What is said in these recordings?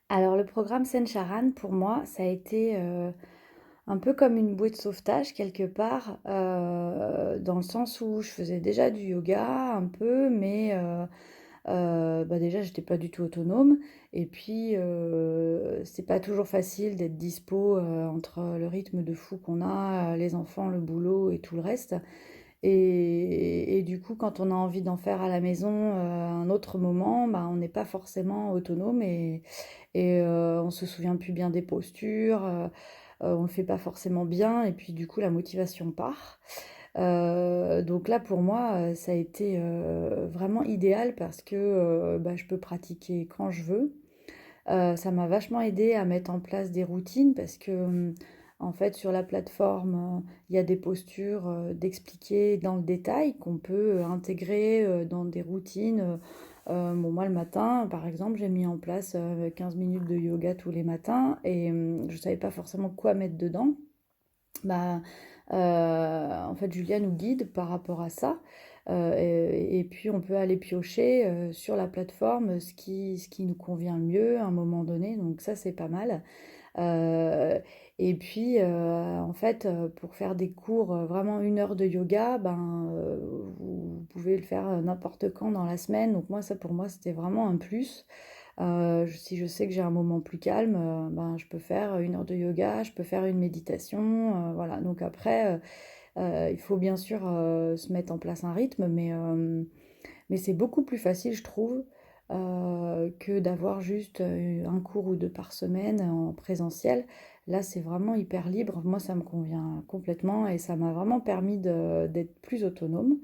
Alors le programme Sen Charan, pour moi, ça a été, un peu comme une bouée de sauvetage quelque part, dans le sens où je faisais déjà du yoga un peu, mais bah, déjà j'étais pas du tout autonome et puis, c'est pas toujours facile d'être dispo, entre le rythme de fou qu'on a, les enfants, le boulot et tout le reste. Et du coup, quand on a envie d'en faire à la maison, un autre moment, bah, on n'est pas forcément autonome et on se souvient plus bien des postures, on le fait pas forcément bien et puis du coup la motivation part. Donc là pour moi, ça a été, vraiment idéal parce que, bah, je peux pratiquer quand je veux. Ça m'a vachement aidé à mettre en place des routines parce que, en fait, sur la plateforme, il y a des postures, d'expliquer dans le détail qu'on peut, intégrer, dans des routines. Bon, moi, le matin, par exemple, j'ai mis en place 15 minutes de yoga tous les matins et je ne savais pas forcément quoi mettre dedans. Bah, en fait, Julia nous guide par rapport à ça. Et puis, on peut aller piocher sur la plateforme ce qui nous convient le mieux à un moment donné. Donc ça, c'est pas mal. Euh, et puis, en fait, pour faire des cours, vraiment 1 heure de yoga, ben, vous pouvez le faire n'importe quand dans la semaine. Donc moi, ça, pour moi, c'était vraiment un plus. Si je sais que j'ai un moment plus calme, ben, je peux faire 1 heure de yoga, je peux faire une méditation, voilà. Donc après, il faut bien sûr se mettre en place un rythme, mais c'est beaucoup plus facile, je trouve, que d'avoir juste un cours ou deux par semaine en présentiel. Là, c'est vraiment hyper libre. Moi, ça me convient complètement et ça m'a vraiment permis d'être plus autonome.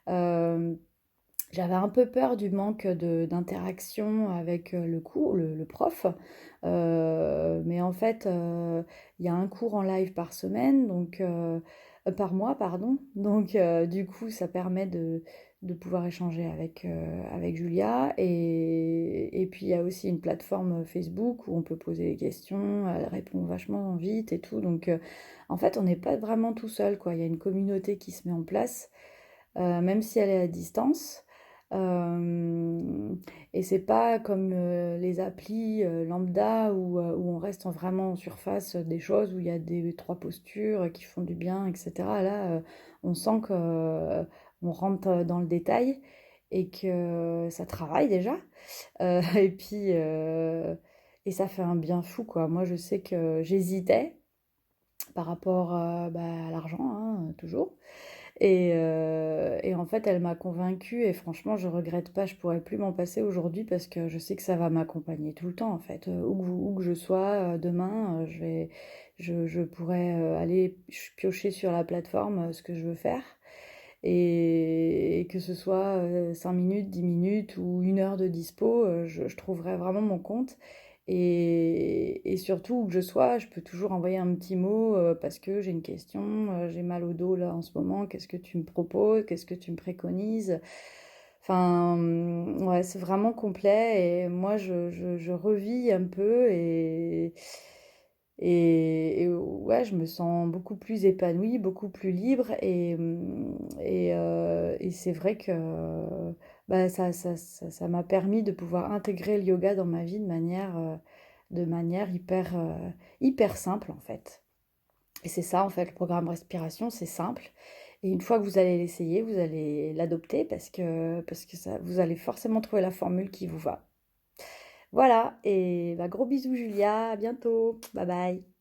Euh, J'avais un peu peur du manque d'interaction avec le cours, le prof. Mais en fait, il y a un cours en live par semaine, donc par mois, pardon. Donc du coup, ça permet de pouvoir échanger avec Julia. Et puis il y a aussi une plateforme Facebook où on peut poser des questions, elle répond vachement vite et tout. Donc en fait, on n'est pas vraiment tout seul, quoi. Il y a une communauté qui se met en place même si elle est à distance. Euh, et c'est pas comme les applis lambda où on reste vraiment en surface des choses, où il y a des trois postures qui font du bien, etc. Là, on sent que on rentre dans le détail et que ça travaille déjà. Et puis, et ça fait un bien fou, quoi. Moi, je sais que j'hésitais par rapport bah, à l'argent, hein, toujours. Et en fait, elle m'a convaincue et franchement, je regrette pas, je pourrais plus m'en passer aujourd'hui parce que je sais que ça va m'accompagner tout le temps en fait. Où que je sois, demain, je pourrais aller piocher sur la plateforme ce que je veux faire. Et que ce soit 5 minutes, 10 minutes ou 1 heure de dispo, je trouverai vraiment mon compte. Et surtout, où que je sois, je peux toujours envoyer un petit mot parce que j'ai une question, j'ai mal au dos là en ce moment, qu'est-ce que tu me proposes, qu'est-ce que tu me préconises? Enfin, ouais, c'est vraiment complet et moi je revis un peu et ouais, je me sens beaucoup plus épanouie, beaucoup plus libre et c'est vrai que bah, ça m'a permis de pouvoir intégrer le yoga dans ma vie de manière hyper simple en fait. Et c'est ça en fait, le programme respiration, c'est simple. Et une fois que vous allez l'essayer, vous allez l'adopter parce que ça, vous allez forcément trouver la formule qui vous va. Voilà, et bah, gros bisous Julia, à bientôt, bye bye.